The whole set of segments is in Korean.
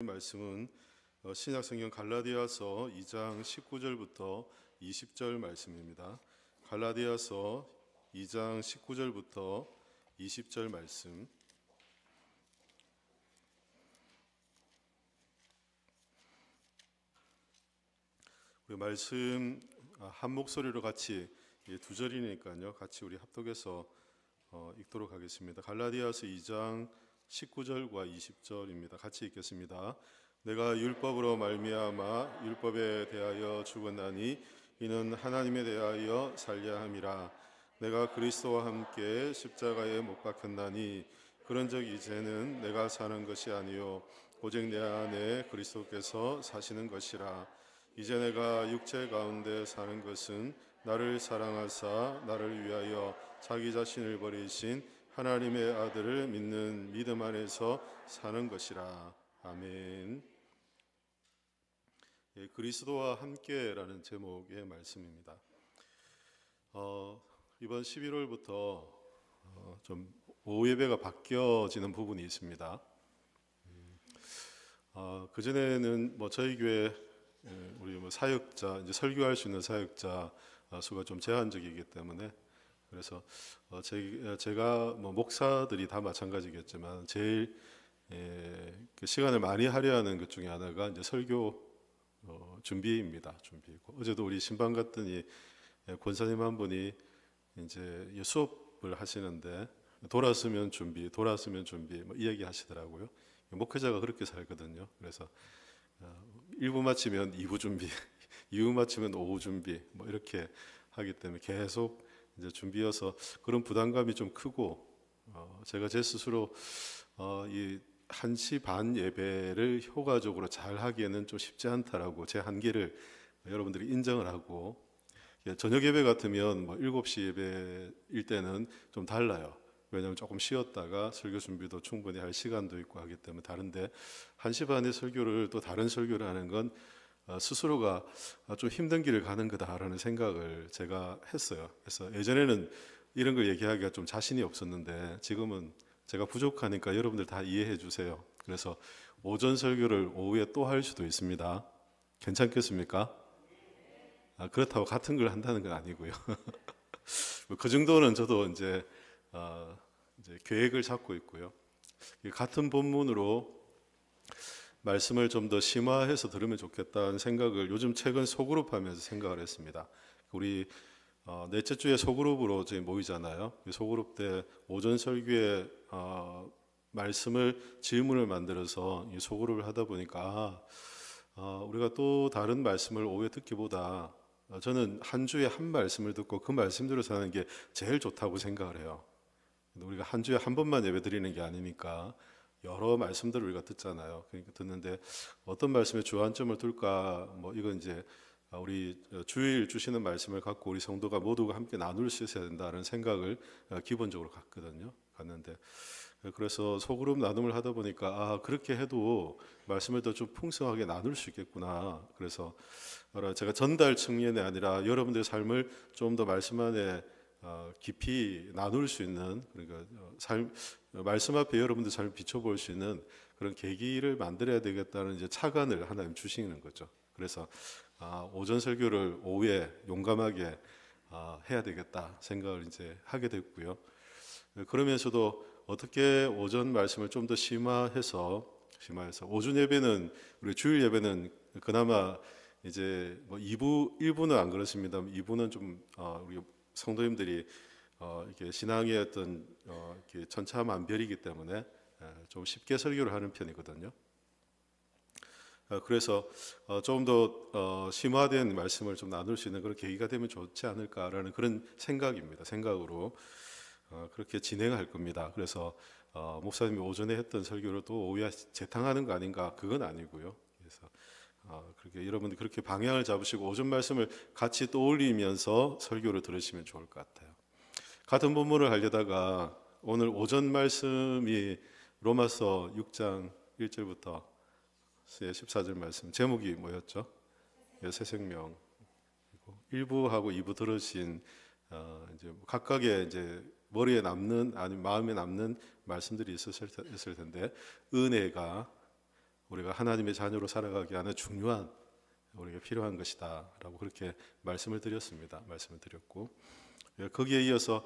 말씀은 신약성경 갈라디아서 2장 19절부터 20절 말씀입니다. 갈라디아서 2장 19절부터 20절 말씀. 우리 말씀 한 목소리로 같이 두 절이니까요. 같이 우리 합독해서 읽도록 하겠습니다. 갈라디아서 2장 19절과 20절입니다. 같이 읽겠습니다. 내가 율법으로 말미암아 율법에 대하여 죽었나니 이는 하나님에 대하여 살려 함이라. 내가 그리스도와 함께 십자가에 못 박혔나니 그런즉 이제는 내가 사는 것이 아니요 오직 내 안에 그리스도께서 사시는 것이라. 이제 내가 육체 가운데 사는 것은 나를 사랑하사 나를 위하여 자기 자신을 버리신 하나님의 아들을 믿는 믿음 안에서 사는 것이라. 아멘. 그리스도와 함께라는 제목의 말씀입니다. 이번 11월부터 좀 오후 예배가 바뀌어지는 부분이 있습니다. 그 전에는 저희 교회 우리 사역자 이제 설교할 수 있는 사역자 수가 좀 제한적이기 때문에 그래서 제가 목사들이 다 마찬가지겠지만 제일 그 시간을 많이 할애하는 것 중에 하나가 이제 설교 준비입니다. 준비고 어제도 우리 신방 갔더니 권사님 한 분이 이제 수업을 하시는데 돌았으면 준비 이야기 하시더라고요. 목회자가 그렇게 살거든요. 그래서 1부 마치면 2부 준비, 2부 마치면 오후 준비 이렇게 하기 때문에 계속 이제 준비여서 그런 부담감이 좀 크고 제가 제 스스로 이 1시 반 예배를 효과적으로 잘 하기에는 좀 쉽지 않다라고 제 한계를 여러분들이 인정을 하고 저녁 예배 같으면 7시 예배일 때는 좀 달라요. 왜냐하면 조금 쉬었다가 설교 준비도 충분히 할 시간도 있고 하기 때문에 다른데 1시 반에 설교를 또 다른 설교를 하는 건 스스로가 좀 힘든 길을 가는 거다라는 생각을 제가 했어요. 그래서 예전에는 이런 걸 얘기하기가 좀 자신이 없었는데 지금은 제가 부족하니까 여러분들 다 이해해 주세요. 그래서 오전 설교를 오후에 또 할 수도 있습니다. 괜찮겠습니까? 그렇다고 같은 걸 한다는 건 아니고요. 그 정도는 저도 이제 계획을 잡고 있고요. 같은 본문으로 말씀을 좀 더 심화해서 들으면 좋겠다는 생각을 요즘 최근 소그룹 하면서 생각을 했습니다. 우리 넷째 주에 소그룹으로 저희 모이잖아요. 소그룹 때 오전 설교에 말씀을 질문을 만들어서 소그룹을 하다 보니까 우리가 또 다른 말씀을 오후에 듣기보다 저는 한 주에 한 말씀을 듣고 그 말씀대로 사는 게 제일 좋다고 생각을 해요. 우리가 한 주에 한 번만 예배 드리는 게 아니니까 여러 말씀들을 우리가 듣잖아요. 그러니까 듣는데 어떤 말씀에 주안점을 둘까 이건 이제 우리 주일 주시는 말씀을 갖고 우리 성도가 모두가 함께 나눌 수 있어야 된다는 생각을 기본적으로 갖는데 그래서 소그룹 나눔을 하다 보니까 그렇게 해도 말씀을 더 좀 풍성하게 나눌 수 있겠구나. 그래서 제가 전달 측면이 아니라 여러분들의 삶을 좀 더 말씀 안에 깊이 나눌 수 있는 그러니까 말씀 앞에 여러분들 삶을 비춰볼 수 있는 그런 계기를 만들어야 되겠다는 이제 차관을 하나님 주시는 거죠. 그래서 오전 설교를 오후에 용감하게 해야 되겠다 생각을 이제 하게 됐고요. 그러면서도 어떻게 오전 말씀을 좀 더 심화해서 오전 예배는 우리 주일 예배는 그나마 이제 2부 1부는 안 그렇습니다. 2부는 좀 우리 성도님들이 이렇게 신앙의 어떤 이렇게 천차만별이기 때문에 좀 쉽게 설교를 하는 편이거든요. 그래서 조금 더 심화된 말씀을 좀 나눌 수 있는 그런 계기가 되면 좋지 않을까라는 그런 생각으로 그렇게 진행할 겁니다. 그래서 목사님이 오전에 했던 설교를 또 오후에 재탕하는 거 아닌가? 그건 아니고요. 그래서 그렇게 여러분들 그렇게 방향을 잡으시고 오전 말씀을 같이 떠올리면서 설교를 들으시면 좋을 것 같아요. 같은 본문을 하려다가 오늘 오전 말씀이 로마서 6장 1절부터 14절 말씀 제목이 뭐였죠? 새 생명. 1부하고 2부 들으신 이제 각각의 이제 머리에 남는 아니면 마음에 남는 말씀들이 있을 텐데 은혜가 우리가 하나님의 자녀로 살아가기 위한 중요한 우리가 필요한 것이다라고 그렇게 말씀을 드렸습니다. 말씀을 드렸고 거기에 이어서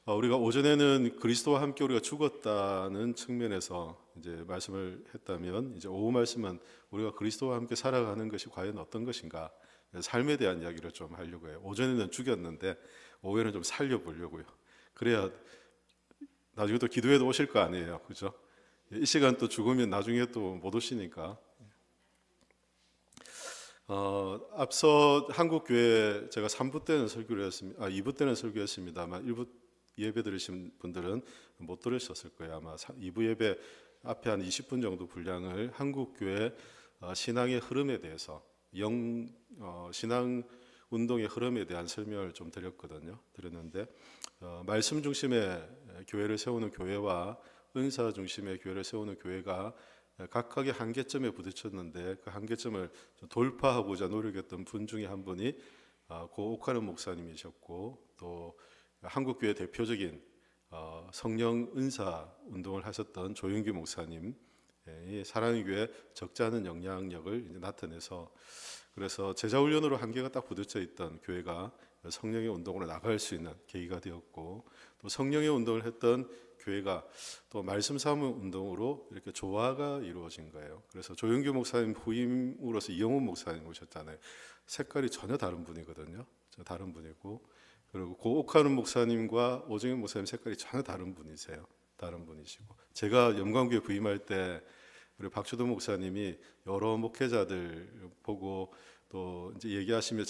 우리가 오전에는 그리스도와 함께 우리가 죽었다는 측면에서 이제 말씀을 했다면 이제 오후 말씀은 우리가 그리스도와 함께 살아가는 것이 과연 어떤 것인가 삶에 대한 이야기를 좀 하려고 해요. 오전에는 죽였는데 오후에는 좀 살려보려고요. 그래야 나중에 또 기도회도 오실 거 아니에요, 그죠? 이 시간 또 죽으면 나중에 또 못 오시니까. 앞서 한국교회 제가 3부 때는 설교를 했습니다. 2부 때는 설교했습니다만 1부 예배 들으신 분들은 못 들으셨을 거예요. 아마 2부 예배 앞에 한 20분 정도 분량을 한국교회 신앙의 흐름에 대해서 신앙 운동의 흐름에 대한 설명을 좀 드렸는데 말씀 중심의 교회를 세우는 교회와 은사 중심의 교회를 세우는 교회가 각각의 한계점에 부딪혔는데 그 한계점을 돌파하고자 노력했던 분 중에 한 분이 고 옥하는 목사님이셨고 또 한국교회 대표적인 성령 은사 운동을 하셨던 조윤규 목사님, 사랑의 교회 적지 않은 영향력을 이제 나타내서 그래서 제자훈련으로 한계가 딱 부딪혀 있던 교회가 성령의 운동으로 나갈 수 있는 계기가 되었고 또 성령의 운동을 했던 교회가 또 말씀 삼은 운동으로 이렇게 조화가 이루어진 거예요. 그래서 조윤규 목사님 후임으로서 이영훈 목사님 오셨잖아요. 색깔이 전혀 다른 분이거든요. 다른 분이고 그리고 고 옥하는 목사님과 오정현 목사님 색깔이 전혀 다른 분이세요. 다른 분이시고 제가 영광교회 부임할 때 우리 박주도 목사님이 여러 목회자들 보고 또 이제 얘기하시며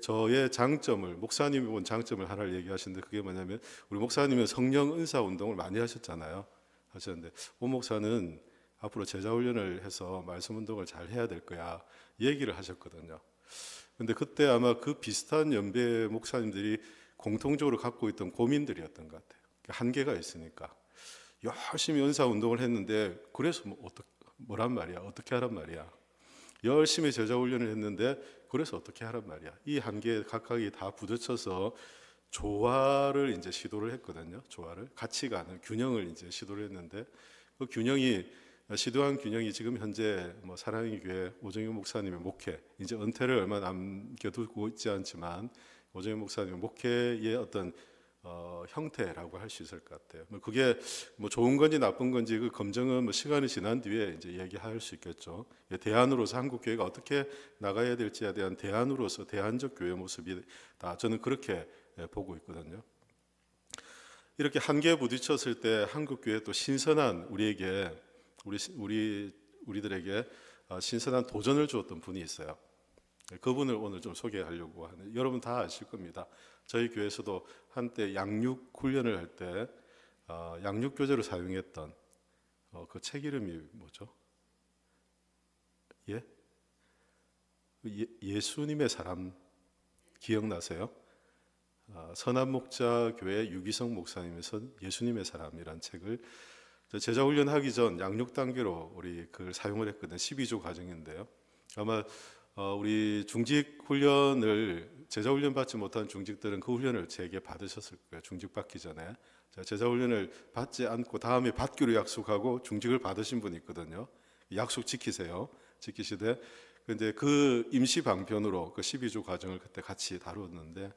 저의 장점을 목사님이 본 장점을 하나를 얘기하시는데 그게 뭐냐면 우리 목사님은 성령 은사 운동을 많이 하셨는데 오 목사는 앞으로 제자 훈련을 해서 말씀 운동을 잘 해야 될 거야 얘기를 하셨거든요. 근데 그때 아마 그 비슷한 연배 목사님들이 공통적으로 갖고 있던 고민들이었던 것 같아요. 한계가 있으니까 열심히 은사 운동을 했는데 그래서 뭐란 말이야? 어떻게 하란 말이야? 열심히 제자 훈련을 했는데 그래서 어떻게 하란 말이야? 이 한계에 각각이 다 부딪혀서 조화를 이제 시도를 했거든요. 조화를 같이 가는 균형을 이제 시도를 했는데 그 시도한 균형이 지금 현재 사랑의 교회 오정현 목사님의 목회 이제 은퇴를 얼마 남겨두고 있지 않지만 오정현 목사님의 목회의 어떤 형태라고 할 수 있을 것 같아요. 그게 좋은 건지 나쁜 건지 그 검증은 시간이 지난 뒤에 이제 얘기할 수 있겠죠. 대안으로서 한국 교회가 어떻게 나가야 될지에 대한 대안으로서 대안적 교회 모습이 다 저는 그렇게 보고 있거든요. 이렇게 한계에 부딪혔을 때 한국 교회 또 신선한 우리들에게 신선한 도전을 주었던 분이 있어요. 그분을 오늘 좀 소개하려고 하는 여러분 다 아실 겁니다. 저희 교회에서도 한때 양육 훈련을 할 때 양육 교재로 사용했던 그 책 이름이 뭐죠? 예수님의 사람 기억나세요? 선한목자교회 유기성 목사님의 예수님의 사람이란 책을 제자 훈련하기 전 양육 단계로 우리 그걸 사용을 했거든요. 12주 과정인데요. 아마 우리 중직 훈련을 제자 훈련 받지 못한 중직들은 그 훈련을 제게 받으셨을 거예요. 중직 받기 전에 제자 훈련을 받지 않고 다음에 받기로 약속하고 중직을 받으신 분이 있거든요. 약속 지키시되 근데 그 임시 방편으로 그 12주 과정을 그때 같이 다루었는데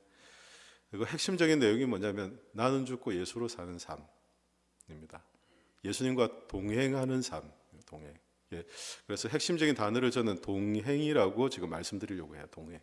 그 핵심적인 내용이 뭐냐면 나는 죽고 예수로 사는 삶입니다. 예수님과 동행하는 삶, 동행. 그래서 핵심적인 단어를 저는 동행이라고 지금 말씀드리려고 해요. 동행.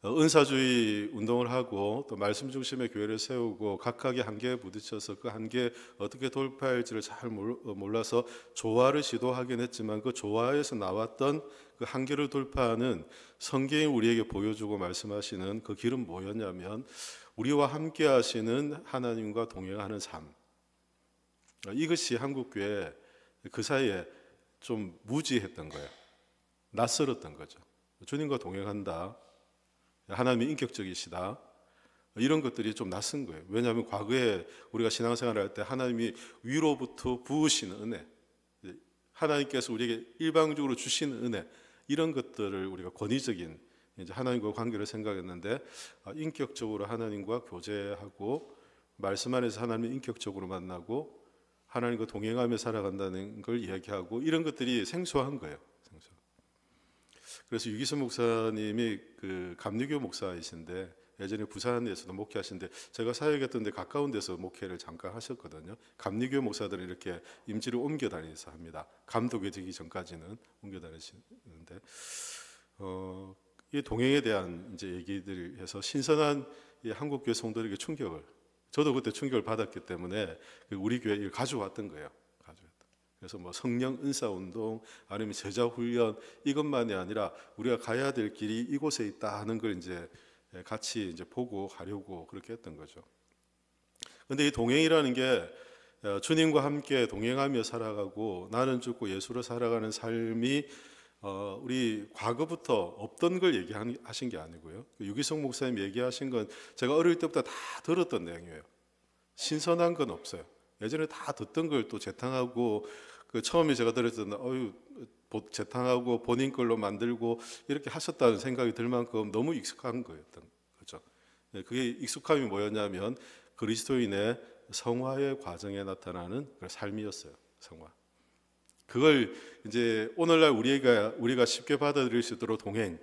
은사주의 운동을 하고 또 말씀 중심의 교회를 세우고 각각의 한계에 부딪혀서 그 한계에 어떻게 돌파할지를 잘 몰라서 조화를 시도하긴 했지만 그 조화에서 나왔던 그 한계를 돌파하는 성경이 우리에게 보여주고 말씀하시는 그 길은 뭐였냐면 우리와 함께 하시는 하나님과 동행하는 삶. 이것이 한국교회 그 사이에 좀 무지했던 거예요. 낯설었던 거죠. 주님과 동행한다. 하나님이 인격적이시다. 이런 것들이 좀 낯선 거예요. 왜냐하면 과거에 우리가 신앙생활을 할 때 하나님이 위로부터 부으시는 은혜, 하나님께서 우리에게 일방적으로 주시는 은혜, 이런 것들을 우리가 권위적인 이제 하나님과 관계를 생각했는데 인격적으로 하나님과 교제하고 말씀 안에서 하나님을 인격적으로 만나고 하나님과 동행하며 살아간다는 걸 이야기하고 이런 것들이 생소한 거예요. 생소. 그래서 유기순 목사님이 그 감리교 목사이신데 예전에 부산에서도 목회하신데 제가 사역했던 데 가까운 데서 목회를 잠깐 하셨거든요. 감리교 목사들은 이렇게 임지를 옮겨 다니면서 합니다. 감독이 되기 전까지는 옮겨 다니시는데 이 동행에 대한 이제 얘기들을 해서 신선한 이 한국 교회 성도들에게 충격을 저도 그때 충격을 받았기 때문에 우리 교회에 가져왔던 거예요. 그래서 뭐 성령 은사 운동 아니면 제자 훈련 이것만이 아니라 우리가 가야 될 길이 이곳에 있다 하는 걸 이제 같이 이제 보고 가려고 그렇게 했던 거죠. 근데 이 동행이라는 게 주님과 함께 동행하며 살아가고 나는 죽고 예수로 살아가는 삶이 우리 과거부터 없던 걸 얘기하신 게 아니고요. 유기성 목사님 얘기하신 건 제가 어릴 때부터 다 들었던 내용이에요. 신선한 건 없어요. 예전에 다 듣던 걸 또 재탕하고 그 처음에 제가 들었던 재탕하고 본인 걸로 만들고 이렇게 하셨다는 생각이 들 만큼 너무 익숙한 거였던 거죠. 그게 익숙함이 뭐였냐면 그리스도인의 성화의 과정에 나타나는 그런 삶이었어요. 성화. 그걸 이제 오늘날 우리가 쉽게 받아들일 수 있도록 동행,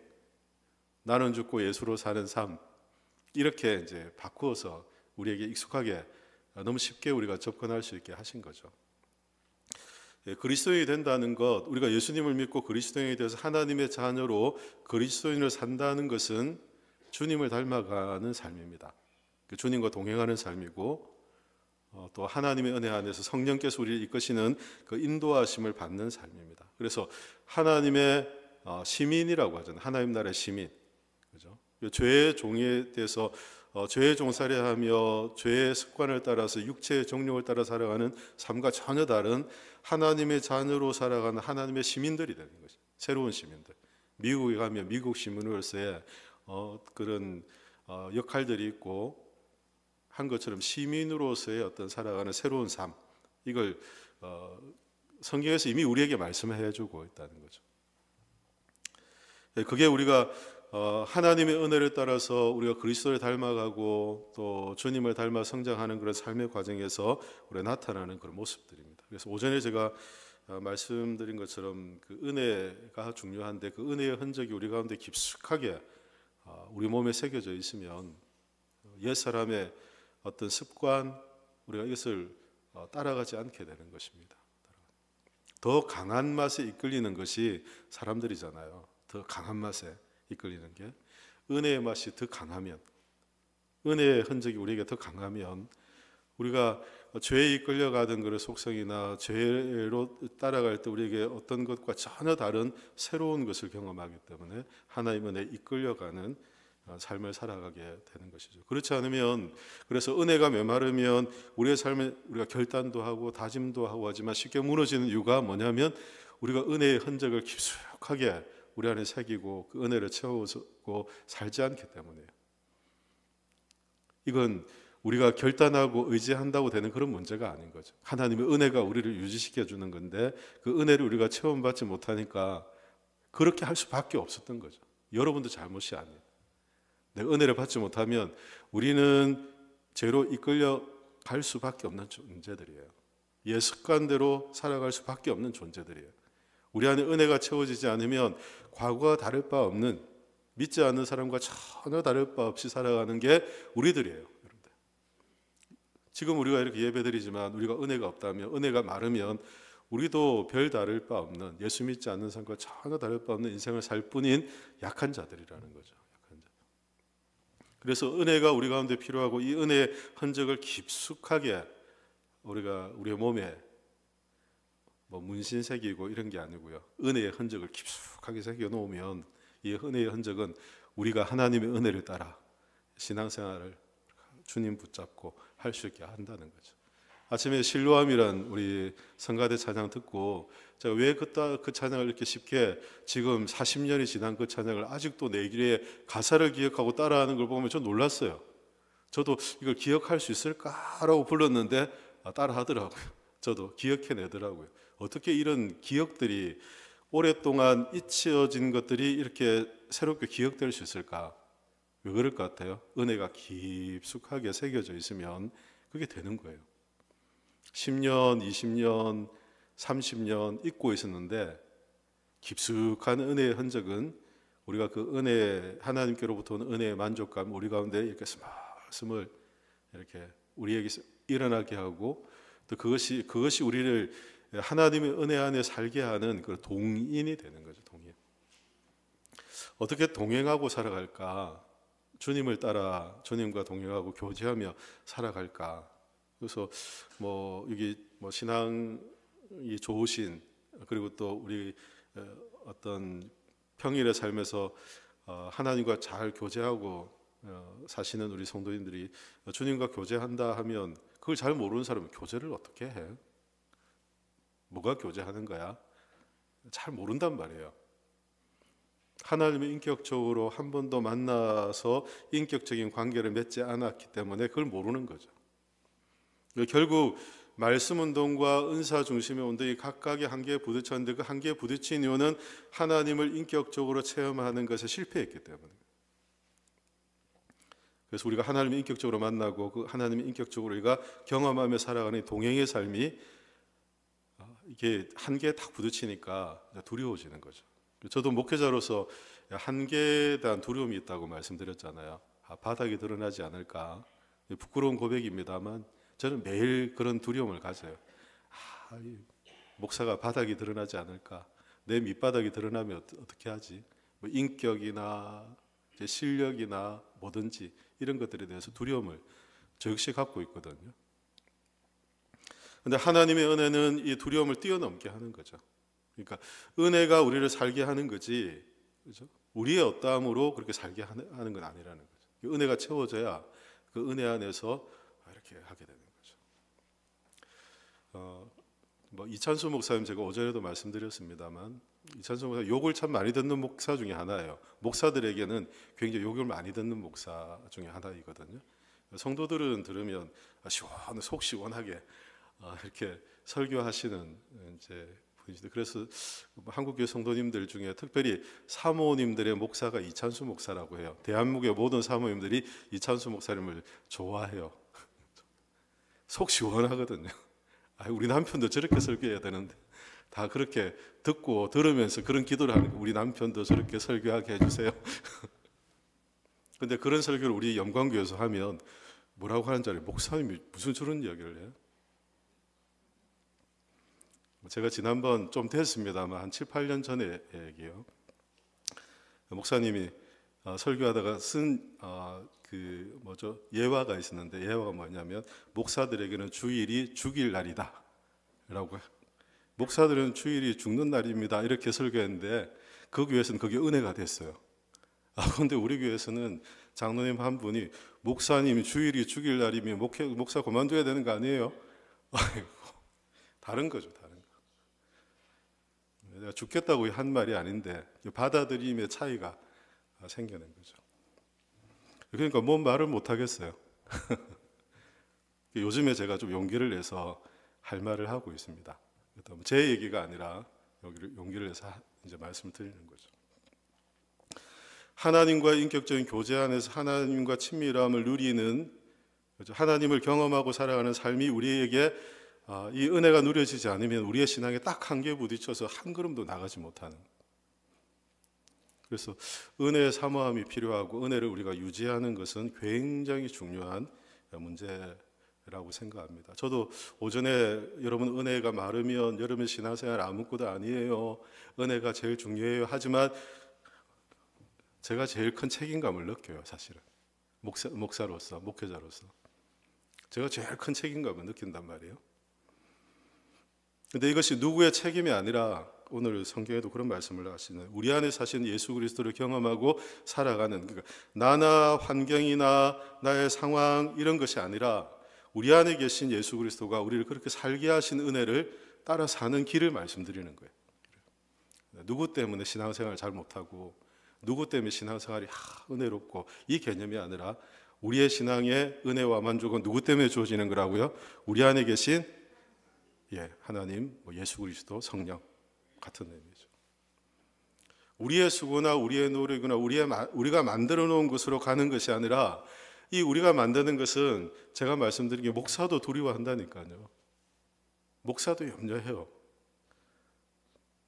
나는 죽고 예수로 사는 삶 이렇게 이제 바꾸어서 우리에게 익숙하게 너무 쉽게 우리가 접근할 수 있게 하신 거죠. 그리스도인이 된다는 것, 우리가 예수님을 믿고 그리스도인이 되어서 하나님의 자녀로 그리스도인을 산다는 것은 주님을 닮아가는 삶입니다. 주님과 동행하는 삶이고 또 하나님의 은혜 안에서 성령께서 우리를 이끄시는 그 인도하심을 받는 삶입니다. 그래서 하나님의 시민이라고 하잖아요. 하나님 나라의 시민, 그죠? 죄의 종에 대해서 죄의 종살이하며 죄의 습관을 따라서 육체의 정욕을 따라 살아가는 삶과 전혀 다른 하나님의 자녀로 살아가는 하나님의 시민들이 되는 거죠. 새로운 시민들. 미국에 가면 미국 시민으로서의 그런 역할들이 있고 한 것처럼 시민으로서의 어떤 살아가는 새로운 삶 이걸 성경에서 이미 우리에게 말씀해 주고 있다는 거죠. 그게 우리가 하나님의 은혜를 따라서 우리가 그리스도를 닮아가고 또 주님을 닮아 성장하는 그런 삶의 과정에서 우리가 나타나는 그런 모습들입니다. 그래서 오전에 제가 말씀드린 것처럼 그 은혜가 중요한데 그 은혜의 흔적이 우리 가운데 깊숙하게 우리 몸에 새겨져 있으면 옛사람의 어떤 습관 우리가 이것을 따라가지 않게 되는 것입니다. 더 강한 맛에 이끌리는 것이 사람들이잖아요. 더 강한 맛에 이끌리는 게 은혜의 맛이 더 강하면 은혜의 흔적이 우리에게 더 강하면 우리가 죄에 이끌려가던 그런 속성이나 죄로 따라갈 때 우리에게 어떤 것과 전혀 다른 새로운 것을 경험하기 때문에 하나님 은혜에 이끌려가는 삶을 살아가게 되는 것이죠. 그렇지 않으면 그래서 은혜가 메마르면 우리의 삶에 우리가 결단도 하고 다짐도 하고 하지만 쉽게 무너지는 이유가 뭐냐면 우리가 은혜의 흔적을 깊숙하게 우리 안에 새기고 그 은혜를 채우고 살지 않기 때문이에요. 이건 우리가 결단하고 의지한다고 되는 그런 문제가 아닌 거죠. 하나님의 은혜가 우리를 유지시켜 주는 건데 그 은혜를 우리가 체험받지 못하니까 그렇게 할 수밖에 없었던 거죠. 여러분도 잘못이 아니에요. 내가 은혜를 받지 못하면 우리는 죄로 이끌려 갈 수밖에 없는 존재들이에요. 옛 습관대로 살아갈 수밖에 없는 존재들이에요. 우리 안에 은혜가 채워지지 않으면 과거와 다를 바 없는 믿지 않는 사람과 전혀 다를 바 없이 살아가는 게 우리들이에요. 여러분들. 지금 우리가 이렇게 예배드리지만 우리가 은혜가 없다면 은혜가 마르면 우리도 별 다를 바 없는 예수 믿지 않는 사람과 전혀 다를 바 없는 인생을 살 뿐인 약한 자들이라는 거죠. 그래서 은혜가 우리 가운데 필요하고 이 은혜의 흔적을 깊숙하게 우리가 우리의 몸에 뭐 문신 새기고 이런 게 아니고요. 은혜의 흔적을 깊숙하게 새겨 놓으면 이 은혜의 흔적은 우리가 하나님의 은혜를 따라 신앙생활을 주님 붙잡고 할 수 있게 한다는 거죠. 아침에 실로암이란 우리 성가대 찬양 듣고 제가 왜 그 찬양을 이렇게 쉽게 지금 40년이 지난 그 찬양을 아직도 내 길에 가사를 기억하고 따라하는 걸 보면 좀 놀랐어요. 저도 이걸 기억할 수 있을까라고 불렀는데 따라하더라고요. 저도 기억해내더라고요. 어떻게 이런 기억들이 오랫동안 잊혀진 것들이 이렇게 새롭게 기억될 수 있을까? 왜 그럴 것 같아요? 은혜가 깊숙하게 새겨져 있으면 그게 되는 거예요. 10년, 20년, 30년 잊고 있었는데 깊숙한 은혜의 흔적은 우리가 그 은혜, 하나님께로부터 오는 은혜의 만족감 우리 가운데 이렇게 스멀스멀 이렇게 우리에게 일어나게 하고, 또 그것이 우리를 하나님의 은혜 안에 살게 하는 그 동인이 되는 거죠. 동인. 어떻게 동행하고 살아갈까? 주님을 따라 주님과 동행하고 교제하며 살아갈까? 그래서 여기 신앙이 좋으신, 그리고 또 우리 어떤 평일의 삶에서 하나님과 잘 교제하고 사시는 우리 성도님들이 주님과 교제한다 하면 그걸 잘 모르는 사람은 교제를 어떻게 해? 뭐가 교제하는 거야? 잘 모른단 말이에요. 하나님을 인격적으로 한 번도 만나서 인격적인 관계를 맺지 않았기 때문에 그걸 모르는 거죠. 결국 말씀 운동과 은사 중심의 운동이 각각의 한계에 부딪혔는데 그 한계에 부딪힌 이유는 하나님을 인격적으로 체험하는 것에 실패했기 때문에. 그래서 우리가 하나님을 인격적으로 만나고 그 하나님을 인격적으로 우리가 경험하며 살아가는 동행의 삶이 이게 한계에 딱 부딪히니까 두려워지는 거죠. 저도 목회자로서 한계에 대한 두려움이 있다고 말씀드렸잖아요. 바닥이 드러나지 않을까. 부끄러운 고백입니다만 저는 매일 그런 두려움을 가져요. 목사가 바닥이 드러나지 않을까. 내 밑바닥이 드러나면 어떻게 하지? 인격이나 실력이나 뭐든지 이런 것들에 대해서 두려움을 저 역시 갖고 있거든요. 그런데 하나님의 은혜는 이 두려움을 뛰어넘게 하는 거죠. 그러니까 은혜가 우리를 살게 하는 거지, 그렇죠? 우리의 어떠함으로 그렇게 살게 하는 건 아니라는 거죠. 은혜가 채워져야 그 은혜 안에서 이렇게 하게 되는 거죠. 이찬수 목사님 제가 오전에도 말씀드렸습니다만, 이찬수 목사 욕을 참 많이 듣는 목사 중에 하나예요. 목사들에게는 굉장히 욕을 많이 듣는 목사 중에 하나이거든요. 성도들은 들으면 속 시원하게 이렇게 설교하시는 이제 분이시죠. 그래서 한국교회 성도님들 중에 특별히 사모님들의 목사가 이찬수 목사라고 해요. 대한민국의 모든 사모님들이 이찬수 목사님을 좋아해요. 속 시원하거든요. 우리 남편도 저렇게 설교해야 되는데 다 그렇게 듣고 들으면서 그런 기도를 하는 거, 우리 남편도 저렇게 설교하게 해주세요. 근데 그런 설교를 우리 영광교회에서 하면 뭐라고 하는 줄 알아요? 목사님이 무슨 저런 이야기를 해요? 제가 지난번 좀 됐습니다만 한 7, 8년 전의 얘기예요. 목사님이 설교하다가 쓴 예화가 있었는데, 예화가 뭐냐면 목사들에게는 주일이 죽일 날이다 라고 해요. 목사들은 주일이 죽는 날입니다 이렇게 설교했는데 그 교회에서는 그게 은혜가 됐어요. 그런데 우리 교회에서는 장로님 한 분이 목사님이 주일이 죽일 날이면 목사 그만둬야 되는 거 아니에요? 다른 거죠. 내가 죽겠다고 한 말이 아닌데 받아들임의 차이가 생겨난 거죠. 그러니까 뭔 말을 못 하겠어요. 요즘에 제가 좀 용기를 내서 할 말을 하고 있습니다. 제 얘기가 아니라 용기를 내서 이제 말씀을 드리는 거죠. 하나님과 인격적인 교제 안에서 하나님과 친밀함을 누리는, 하나님을 경험하고 살아가는 삶이 우리에게 이 은혜가 누려지지 않으면 우리의 신앙에 딱 한계에 부딪혀서 한 걸음도 나가지 못하는. 그래서 은혜의 사모함이 필요하고 은혜를 우리가 유지하는 것은 굉장히 중요한 문제라고 생각합니다. 저도 오전에 여러분 은혜가 많으면 여러분 신앙생활 아무것도 아니에요, 은혜가 제일 중요해요 하지만 제가 제일 큰 책임감을 느껴요. 사실은 목사로서, 목회자로서 제가 제일 큰 책임감을 느낀단 말이에요. 근데 이것이 누구의 책임이 아니라 오늘 성경에도 그런 말씀을 하시는, 우리 안에 사신 예수 그리스도를 경험하고 살아가는, 그러니까 나나 환경이나 나의 상황 이런 것이 아니라 우리 안에 계신 예수 그리스도가 우리를 그렇게 살게 하신 은혜를 따라 사는 길을 말씀드리는 거예요. 누구 때문에 신앙생활을 잘 못하고 누구 때문에 신앙생활이 은혜롭고 이 개념이 아니라 우리의 신앙의 은혜와 만족은 누구 때문에 주어지는 거라고요? 우리 안에 계신 하나님, 예수 그리스도, 성령 같은 의미죠. 우리의 수고나 우리의 노력이나 우리가 만들어 놓은 것으로 가는 것이 아니라 이 우리가 만드는 것은 제가 말씀드린 게 목사도 두려워한다니까요. 목사도 염려해요.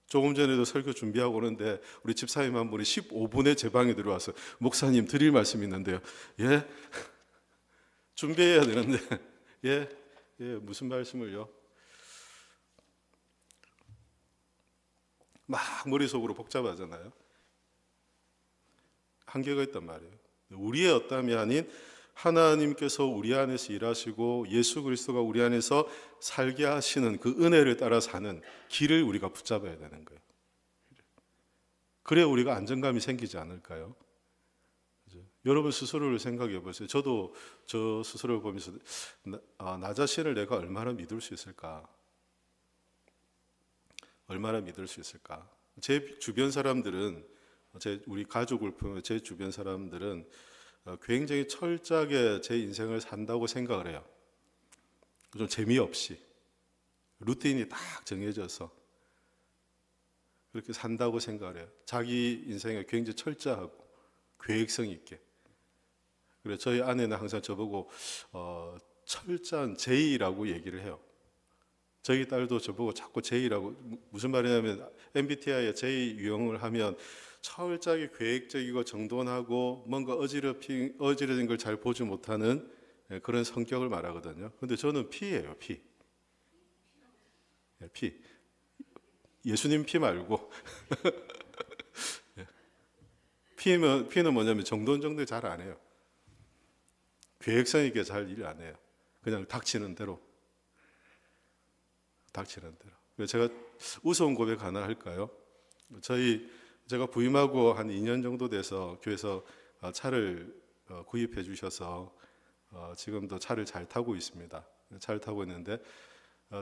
조금 전에도 설교 준비하고 오는데 우리 집사님 한 분이 15분에 제 방에 들어와서 목사님 드릴 말씀이 있는데요. 예? 준비해야 되는데 예? 무슨 말씀을요? 막 머릿속으로 복잡하잖아요. 한계가 있단 말이에요. 우리의 어떠함이 아닌 하나님께서 우리 안에서 일하시고 예수 그리스도가 우리 안에서 살게 하시는 그 은혜를 따라 사는 길을 우리가 붙잡아야 되는 거예요. 그래야 우리가 안정감이 생기지 않을까요? 여러분 스스로를 생각해 보세요. 저도 저 스스로를 보면서 나 자신을 내가 얼마나 믿을 수 있을까? 얼마나 믿을 수 있을까? 제 주변 사람들은 우리 가족을 보면 제 주변 사람들은 굉장히 철저하게 제 인생을 산다고 생각을 해요. 좀 재미없이 루틴이 딱 정해져서 그렇게 산다고 생각을 해요. 자기 인생에 굉장히 철저하고 계획성 있게. 그래서 저희 아내는 항상 저보고 철저한 제이라고 얘기를 해요. 저희 딸도 저보고 자꾸 제이라고, 무슨 말이냐면 MBTI에 제이 유형을 하면 철저하게 계획적이고 정돈하고 뭔가 어지러진 걸 잘 보지 못하는 그런 성격을 말하거든요. 근데 저는 P예요, P. P. 예수님 P 말고 P는 뭐냐면 정돈 잘 안 해요. 계획성 있게 잘 일 안 해요. 그냥 닥치는 대로. 그래서 제가 우스운 고백 하나 할까요? 제가 부임하고 한 2년 정도 돼서 교회에서 차를 구입해 주셔서 지금도 차를 잘 타고 있습니다. 잘 타고 있는데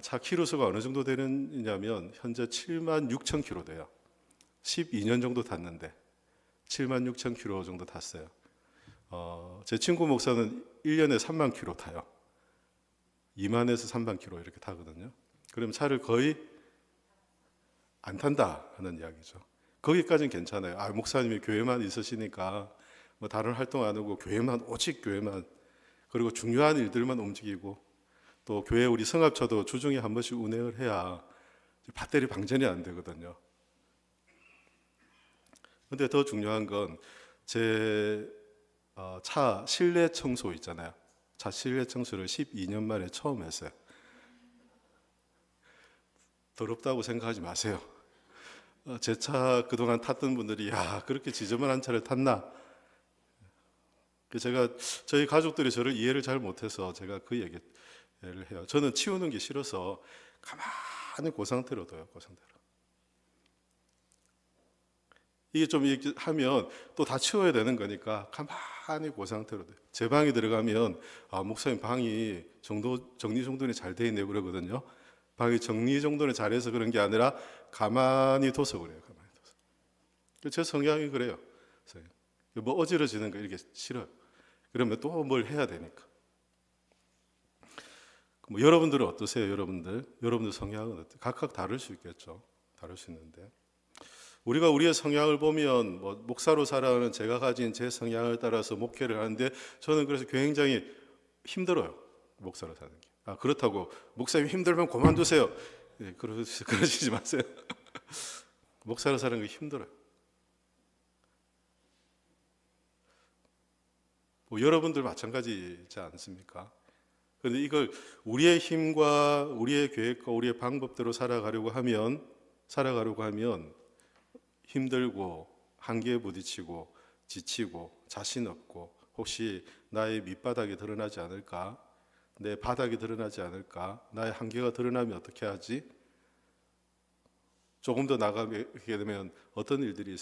차 키로수가 어느 정도 되느냐면 현재 7만 6천 킬로 돼요. 12년 정도 탔는데 7만 6천 킬로 정도 탔어요. 제 친구 목사는 1년에 3만 킬로 타요. 2만에서 3만 킬로 이렇게 타거든요. 그럼 차를 거의 안 탄다 하는 이야기죠. 거기까지는 괜찮아요. 목사님이 교회만 있으시니까 뭐 다른 활동 안 하고 교회만, 오직 교회만, 그리고 중요한 일들만 움직이고, 또 교회 우리 성합처도 주중에 한 번씩 운행을 해야 배터리 방전이 안 되거든요. 근데 더 중요한 건 제 차 실내 청소 있잖아요. 차 실내 청소를 12년 만에 처음 했어요. 더럽다고 생각하지 마세요. 제 차 그동안 탔던 분들이 그렇게 지저분한 차를 탔나? 제가 저희 가족들이 저를 이해를 잘 못해서 제가 그 얘기를 해요. 저는 치우는 게 싫어서 가만히 그 상태로 둬요. 그 상태로. 이게 좀 이렇게 하면 또 다 치워야 되는 거니까 가만히 그 상태로 돼요. 제 방에 들어가면 목사님 방이 정리정돈이 잘 돼 있네 그러거든요. 방이 정리정돈을 잘해서 그런 게 아니라 가만히 둬서 그래요. 가만히 둬서. 제 성향이 그래요. 뭐 어지러지는 거 이렇게 싫어요. 그러면 또 뭘 해야 되니까. 뭐 여러분들은 어떠세요? 여러분들 성향은 어때요? 각각 다를 수 있겠죠. 다를 수 있는데 우리가 우리의 성향을 보면 뭐 목사로 살아가는 제가 가진 제 성향을 따라서 목회를 하는데 저는 그래서 굉장히 힘들어요. 목사로 사는 게. 그렇다고 목사님 힘들면 그만두세요. 그러시지 마세요. 목사로 사는 게 힘들어요. 뭐 여러분들 마찬가지지 않습니까? 그런데 이걸 우리의 힘과 우리의 계획과 우리의 방법대로 살아가려고 하면 힘들고 한계에 부딪히고 지치고 자신 없고 혹시 나의 밑바닥이 드러나지 않을까? 내 바닥이 드러나지 않을까? 나의 한계가 드러나면 어떻게 하지? 조금 더 나가게 되면 어떤 일들이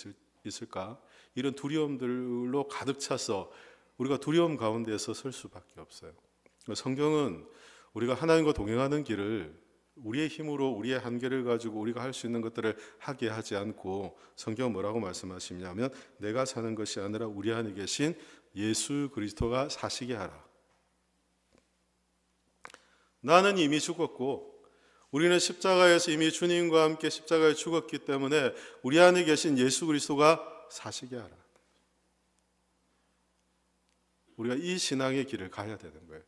있을까? 이런 두려움들로 가득 차서 우리가 두려움 가운데서 설 수밖에 없어요. 성경은 우리가 하나님과 동행하는 길을 우리의 힘으로 우리의 한계를 가지고 우리가 할 수 있는 것들을 하게 하지 않고 성경은 뭐라고 말씀하시냐면 내가 사는 것이 아니라 우리 안에 계신 예수 그리스도가 사시게 하라. 나는 이미 죽었고 우리는 십자가에서 이미 주님과 함께 십자가에 죽었기 때문에 우리 안에 계신 예수 그리스도가 사시게 하라. 우리가 이 신앙의 길을 가야 되는 거예요.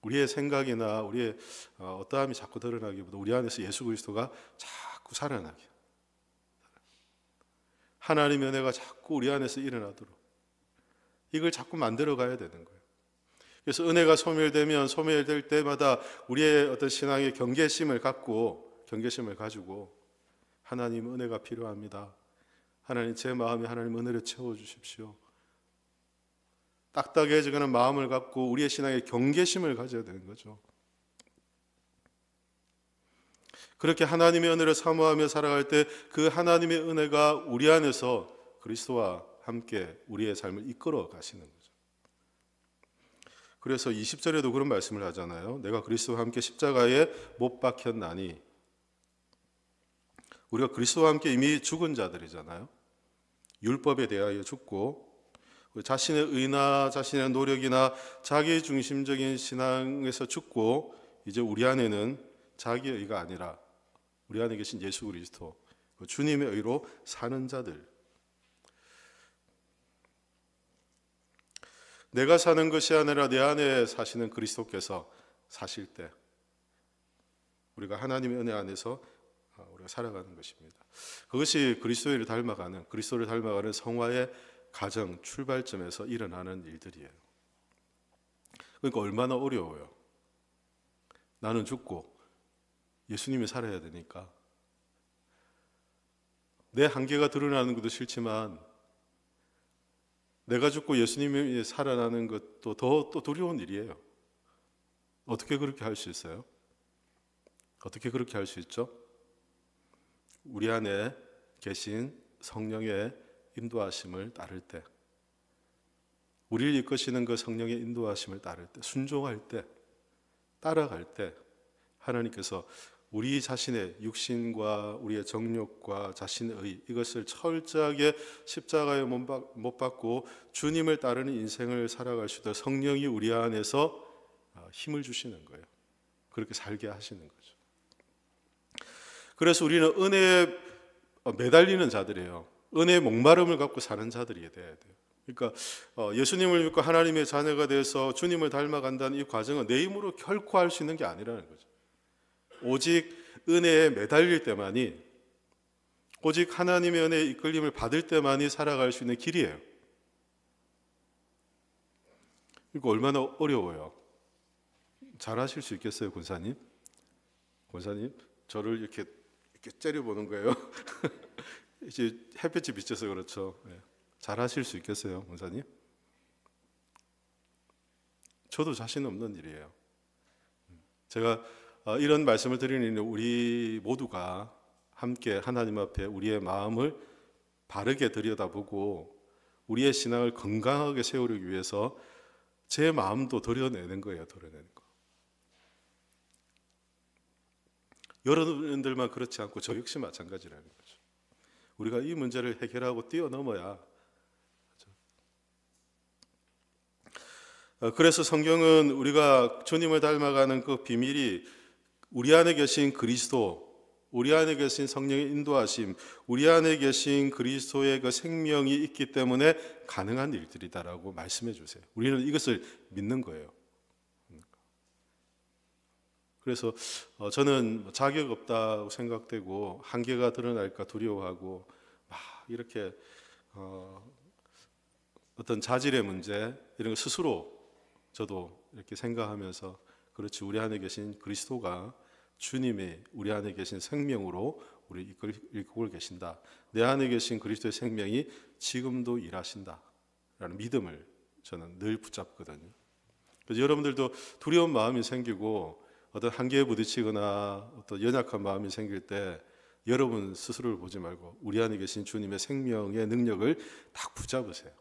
우리의 생각이나 우리의 어떠함이 자꾸 드러나기보다 우리 안에서 예수 그리스도가 자꾸 살아나게, 하나님의 은혜가 자꾸 우리 안에서 일어나도록 이걸 자꾸 만들어 가야 되는 거예요. 그래서 은혜가 소멸되면 소멸될 때마다 우리의 어떤 신앙의 경계심을 가지고 하나님 은혜가 필요합니다. 하나님 제 마음에 하나님 은혜를 채워주십시오. 딱딱해지거나 마음을 갖고 우리의 신앙의 경계심을 가져야 되는 거죠. 그렇게 하나님의 은혜를 사모하며 살아갈 때 그 하나님의 은혜가 우리 안에서 그리스도와 함께 우리의 삶을 이끌어 가시는 거죠. 그래서 20절에도 그런 말씀을 하잖아요. 내가 그리스도와 함께 십자가에 못 박혔나니, 우리가 그리스도와 함께 이미 죽은 자들이잖아요. 율법에 대하여 죽고 자신의 의나 자신의 노력이나 자기 중심적인 신앙에서 죽고 이제 우리 안에는 자기의 의가 아니라 우리 안에 계신 예수 그리스도 주님의 의로 사는 자들, 내가 사는 것이 아니라 내 안에 사시는 그리스도께서 사실 때 우리가 하나님의 은혜 안에서 우리가 살아가는 것입니다. 그것이 그리스도를 닮아가는 성화의 가정 출발점에서 일어나는 일들이에요. 그러니까 얼마나 어려워요. 나는 죽고 예수님이 살아야 되니까 내 한계가 드러나는 것도 싫지만 내가 죽고 예수님이 살아나는 것도 더 두려운 일이에요. 어떻게 그렇게 할 수 있어요? 어떻게 그렇게 할 수 있죠? 우리 안에 계신 성령의 인도하심을 따를 때, 우리를 이끄시는 그 성령의 인도하심을 따를 때, 순종할 때, 따라갈 때 하나님께서 우리 자신의 육신과 우리의 정욕과 자신의 의, 이것을 철저하게 십자가에 못 박고 주님을 따르는 인생을 살아갈 수 있도록 성령이 우리 안에서 힘을 주시는 거예요. 그렇게 살게 하시는 거죠. 그래서 우리는 은혜에 매달리는 자들이에요. 은혜의 목마름을 갖고 사는 자들이 돼야 돼요. 그러니까 예수님을 믿고 하나님의 자녀가 돼서 주님을 닮아간다는 이 과정은 내 힘으로 결코 할 수 있는 게 아니라는 거죠. 오직 은혜에 매달릴 때만이, 오직 하나님의 은혜의 이끌림을 받을 때만이 살아갈 수 있는 길이에요. 이거 얼마나 어려워요. 잘하실 수 있겠어요, 권사님? 권사님, 저를 이렇게 째려보는 거예요. 이제 햇볕이 비쳐서 그렇죠. 잘하실 수 있겠어요, 권사님? 저도 자신 없는 일이에요. 제가 이런 말씀을 드리는 우리 모두가 함께 하나님 앞에 우리의 마음을 바르게 들여다보고 우리의 신앙을 건강하게 세우기 위해서 제 마음도 드러내는 거예요. 드러내는 거. 여러분들만 그렇지 않고 저 역시 마찬가지라는 거죠. 우리가 이 문제를 해결하고 뛰어넘어야. 그래서 성경은 우리가 주님을 닮아가는 그 비밀이 우리 안에 계신 그리스도, 우리 안에 계신 성령의 인도하심, 우리 안에 계신 그리스도의 그 생명이 있기 때문에 가능한 일들이다라고 말씀해 주세요. 우리는 이것을 믿는 거예요. 그래서 저는 자격 없다고 생각되고 한계가 드러날까 두려워하고 막 이렇게 어떤 자질의 문제 이런 거 스스로 저도 이렇게 생각하면서, 그렇지, 우리 안에 계신 그리스도가 주님이 우리 안에 계신 생명으로 우리 이끌고 계신다. 내 안에 계신 그리스도의 생명이 지금도 일하신다 라는 믿음을 저는 늘 붙잡거든요. 그래서 여러분들도 두려운 마음이 생기고 어떤 한계에 부딪히거나 어떤 연약한 마음이 생길 때 여러분 스스로를 보지 말고 우리 안에 계신 주님의 생명의 능력을 딱 붙잡으세요.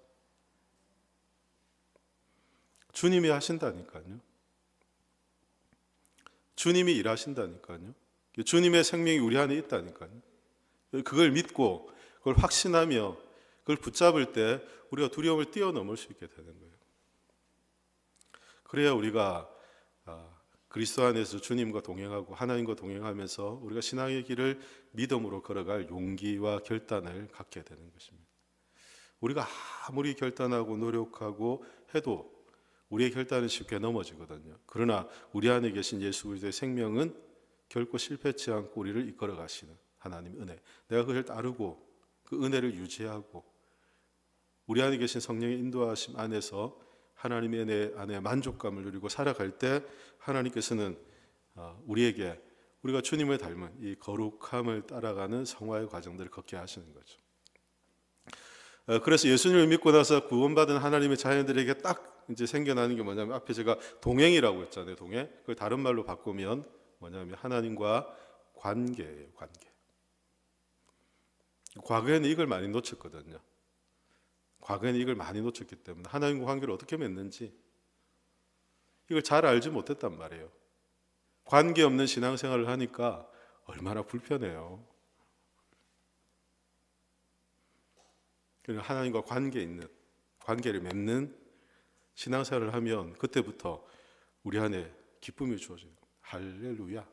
주님이 하신다니까요. 주님이 일하신다니까요. 주님의 생명이 우리 안에 있다니까요. 그걸 믿고 그걸 확신하며 그걸 붙잡을 때 우리가 두려움을 뛰어넘을 수 있게 되는 거예요. 그래야 우리가 그리스도 안에서 주님과 동행하고 하나님과 동행하면서 우리가 신앙의 길을 믿음으로 걸어갈 용기와 결단을 갖게 되는 것입니다. 우리가 아무리 결단하고 노력하고 해도 우리의 결단은 쉽게 넘어지거든요. 그러나 우리 안에 계신 예수 그리스도의 생명은 결코 실패치 않고 우리를 이끌어 가시는 하나님의 은혜. 내가 그걸 따르고 그 은혜를 유지하고 우리 안에 계신 성령의 인도하심 안에서 하나님의 은혜 안에 만족감을 누리고 살아갈 때 하나님께서는 우리에게 우리가 주님을 닮은 이 거룩함을 따라가는 성화의 과정들을 걷게 하시는 거죠. 그래서 예수님을 믿고 나서 구원받은 하나님의 자녀들에게 딱 이제 생겨나는 게 뭐냐면 앞에 제가 동행이라고 했잖아요. 동행. 그걸 다른 말로 바꾸면 뭐냐면 하나님과 관계예요. 관계. 과거에는 이걸 많이 놓쳤거든요. 과거에는 이걸 많이 놓쳤기 때문에 하나님과 관계를 어떻게 맺는지 이걸 잘 알지 못했단 말이에요. 관계 없는 신앙생활을 하니까 얼마나 불편해요. 하나님과 관계 있는 관계를 맺는 신앙생활을 하면 그때부터 우리 안에 기쁨이 주어지는 거예요. 할렐루야.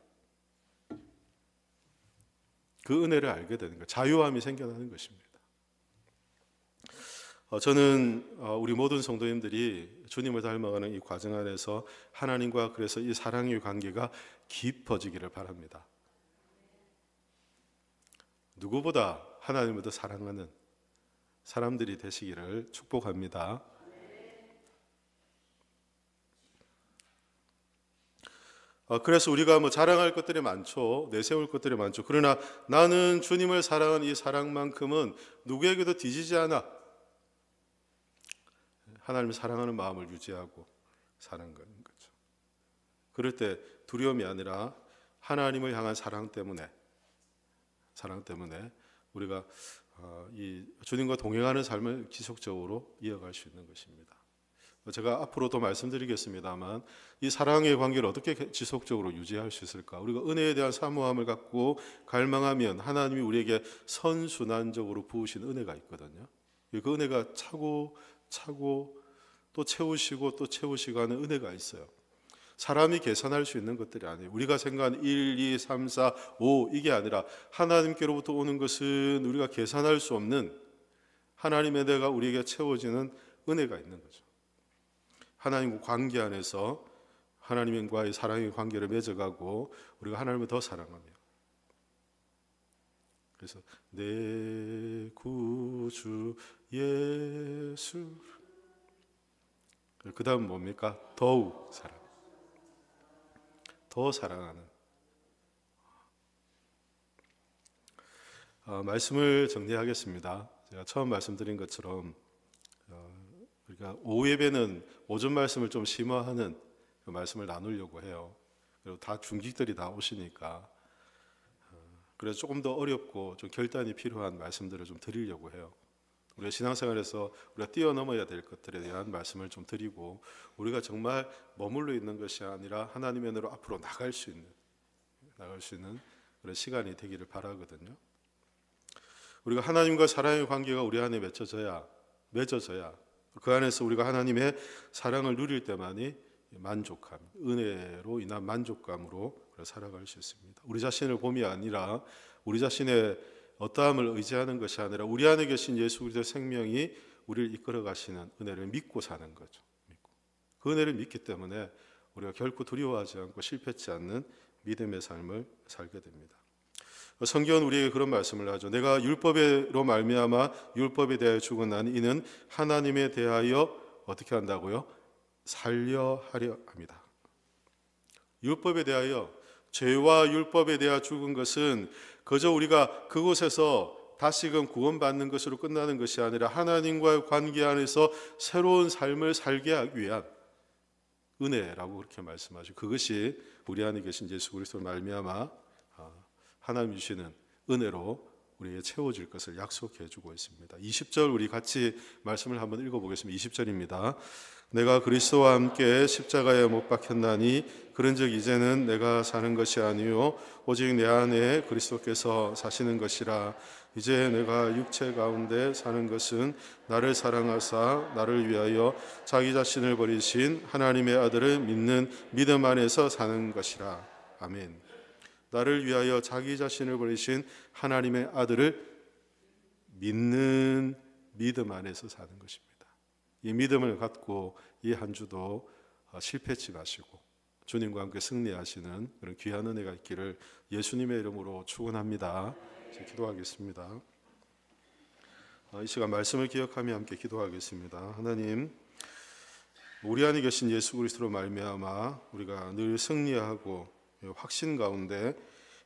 그 은혜를 알게 되는 거예요. 자유함이 생겨나는 것입니다. 저는 우리 모든 성도님들이 주님을 닮아가는 이 과정 안에서 하나님과 그래서 이 사랑의 관계가 깊어지기를 바랍니다. 누구보다 하나님을 더 사랑하는 사람들이 되시기를 축복합니다. 그래서 우리가 뭐 자랑할 것들이 많죠. 내세울 것들이 많죠. 그러나 나는 주님을 사랑하는 이 사랑만큼은 누구에게도 뒤지지 않아. 하나님을 사랑하는 마음을 유지하고 사는 거죠. 그럴 때 두려움이 아니라 하나님을 향한 사랑 때문에 우리가 이 주님과 동행하는 삶을 지속적으로 이어갈 수 있는 것입니다. 제가 앞으로도 말씀드리겠습니다만 이 사랑의 관계를 어떻게 지속적으로 유지할 수 있을까? 우리가 은혜에 대한 사모함을 갖고 갈망하면 하나님이 우리에게 선순환적으로 부으신 은혜가 있거든요. 그 은혜가 차고 또 채우시고 또 채우시고 하는 은혜가 있어요. 사람이 계산할 수 있는 것들이 아니에요. 우리가 생각하는 1, 2, 3, 4, 5 이게 아니라 하나님께로부터 오는 것은 우리가 계산할 수 없는 하나님의 은혜가 우리에게 채워지는 은혜가 있는 거죠. 하나님과 관계 안에서 하나님과의 사랑의 관계를 맺어가고 우리가 하나님을 더 사랑하며 그래서 내 구주 예수 그 다음 뭡니까? 더욱 사랑 더 사랑하는 말씀을 정리하겠습니다. 제가 처음 말씀드린 것처럼 우리가 오후 예배는 오전 말씀을 좀 심화하는 그 말씀을 나누려고 해요. 그리고 다 중직들이 다 오시니까 그래서 조금 더 어렵고 좀 결단이 필요한 말씀들을 좀 드리려고 해요. 우리가 신앙생활에서 우리가 뛰어넘어야 될 것들에 대한 말씀을 좀 드리고 우리가 정말 머물러 있는 것이 아니라 하나님의 은혜로 앞으로 나갈 수 있는 그런 시간이 되기를 바라거든요. 우리가 하나님과 사랑의 관계가 우리 안에 맺어져야 그 안에서 우리가 하나님의 사랑을 누릴 때만이 만족함, 은혜로 인한 만족감으로 살아갈 수 있습니다. 우리 자신을 봄이 아니라 우리 자신의 어떠함을 의지하는 것이 아니라 우리 안에 계신 예수 그리스도의 생명이 우리를 이끌어 가시는 은혜를 믿고 사는 거죠. 그 은혜를 믿기 때문에 우리가 결코 두려워하지 않고 실패치 않는 믿음의 삶을 살게 됩니다. 성경은 우리에게 그런 말씀을 하죠. 내가 율법으로 말미암아 율법에 대하여 죽었나니 이는 하나님에 대하여 어떻게 한다고요? 살려 하려 합니다. 율법에 대하여 죄와 율법에 대하여 죽은 것은 그저 우리가 그곳에서 다시금 구원받는 것으로 끝나는 것이 아니라 하나님과의 관계 안에서 새로운 삶을 살게 하기 위한 은혜라고 그렇게 말씀하시고 그것이 우리 안에 계신 예수 그리스도로 말미암아 하나님 주시는 은혜로 우리에게 채워질 것을 약속해 주고 있습니다. 20절 우리 같이 말씀을 한번 읽어보겠습니다. 20절입니다. 내가 그리스도와 함께 십자가에 못 박혔나니 그런즉 이제는 내가 사는 것이 아니요 오직 내 안에 그리스도께서 사시는 것이라. 이제 내가 육체 가운데 사는 것은 나를 사랑하사 나를 위하여 자기 자신을 버리신 하나님의 아들을 믿는 믿음 안에서 사는 것이라. 아멘. 나를 위하여 자기 자신을 버리신 하나님의 아들을 믿는 믿음 안에서 사는 것입니다. 이 믿음을 갖고 이 한 주도 실패치 마시고 주님과 함께 승리하시는 그런 귀한 은혜가 있기를 예수님의 이름으로 축원합니다. 기도하겠습니다. 이 시간 말씀을 기억하며 함께 기도하겠습니다. 하나님, 우리 안에 계신 예수 그리스도로 말미암아 우리가 늘 승리하고 확신 가운데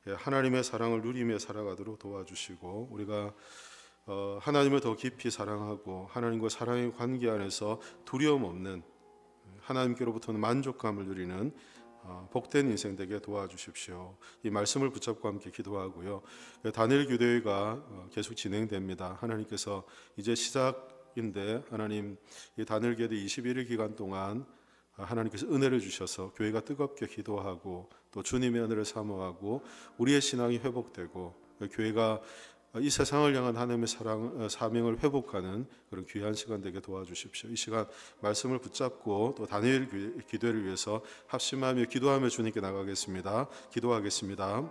하나님의 사랑을 누리며 살아가도록 도와주시고, 우리가 하나님을 더 깊이 사랑하고 하나님과 사랑의 관계 안에서 두려움 없는 하나님께로부터는 만족감을 누리는 복된 인생 되게 도와주십시오. 이 말씀을 붙잡고 함께 기도하고요. 다니엘 교대회가 계속 진행됩니다. 하나님께서 이제 시작인데 하나님, 이 다니엘 교대 21일 기간 동안 하나님께서 은혜를 주셔서 교회가 뜨겁게 기도하고 또 주님의 은혜를 사모하고 우리의 신앙이 회복되고 교회가 이 세상을 향한 하나님의 사명을 회복하는 그런 귀한 시간 되게 도와주십시오. 이 시간 말씀을 붙잡고 또 다니엘 기도를 위해서 합심하며 기도하며 주님께 나가겠습니다. 기도하겠습니다.